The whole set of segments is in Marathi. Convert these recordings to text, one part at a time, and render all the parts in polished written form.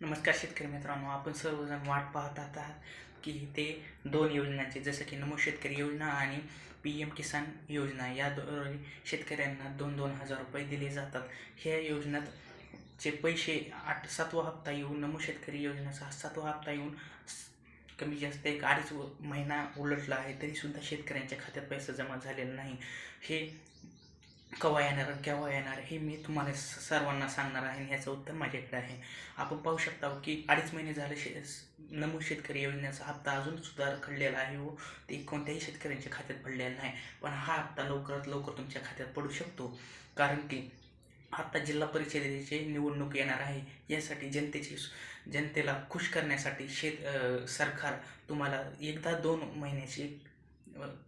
नमस्कार शेतकरी मित्रांनो, आपण सर्वजण वाट पाहत आहात की ते दोन योजनांचे, जसं की नमो शेतकरी योजना आणि पी एम किसान योजना, याद्वारे शेतकऱ्यांना 2,000 रुपये दिले जातात. ह्या योजनेचे पैसे 7वा हप्ता येऊन, नमो शेतकरी योजनेचा 7वा हप्ता येऊन कमी जास्त एक अडीच महिना उलटला आहे, तरीसुद्धा शेतकऱ्यांच्या खात्यात पैसा जमा झालेला नाही. हे केव्हा येणार केव्हा येणार हे मी तुम्हाला सर्वांना सांगणार आहे, आणि ह्याचं उत्तर माझ्याकडे आहे. आपण पाहू शकता की 2.5 महिने झाले नमो शेतकरी योजनेचा हप्ता अजून सुद्धा रखडलेला आहे व ते कोणत्याही शेतकऱ्यांच्या खात्यात पडलेला नाही. पण हा हप्ता लवकरात लवकर तुमच्या खात्यात पडू शकतो, कारण की आता जिल्हा परिषदेची निवडणूक येणार आहे. यासाठी जनतेला खुश करण्यासाठी सरकार तुम्हाला एकदा 2 महिन्याची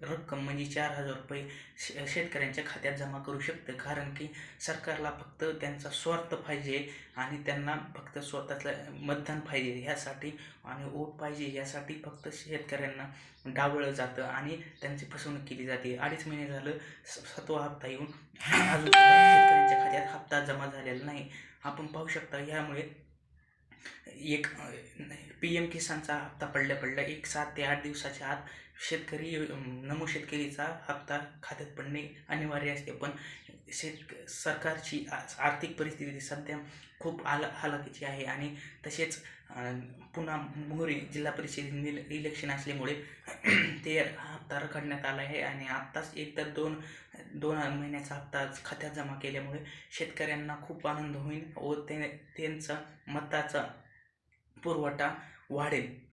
रक्कम म्हणजे 4,000 रुपये शेतकऱ्यांच्या खात्यात जमा करू शकतं, कारण की सरकारला फक्त त्यांचा स्वार्थ पाहिजे आणि त्यांना फक्त स्वतःचं मतदान पाहिजे ह्यासाठी आणि वोट पाहिजे यासाठी फक्त शेतकऱ्यांना डावळलं जातं आणि त्यांची फसवणूक केली जाते. 2.5 महिने झालं 7वा हप्ता येऊन अजून सुद्धा शेतकऱ्यांच्या खात्यात हप्ता जमा झालेला नाही. आपण पाहू शकता यामुळे एक पी एम किसानचा हप्ता पडल्या 7 ते 8 दिवसाच्या आत नमो शेतकरीचा हप्ता खात्यात पडणे अनिवार्य असते. पण सरकारची आर्थिक परिस्थिती सध्या खूप हालाकीची आहे आणि तसेच पुन्हा मोहोरी जिल्हा परिषद इलेक्शन असल्यामुळे ते हप्ता रखडण्यात आला आहे आणि आत्ताच एकदा दोन महिन्याचा हप्ता खात्यात जमा केल्यामुळे शेतकऱ्यांना खूप आनंद होईल व त्यांचा मताचा पुरवठा वाढेल.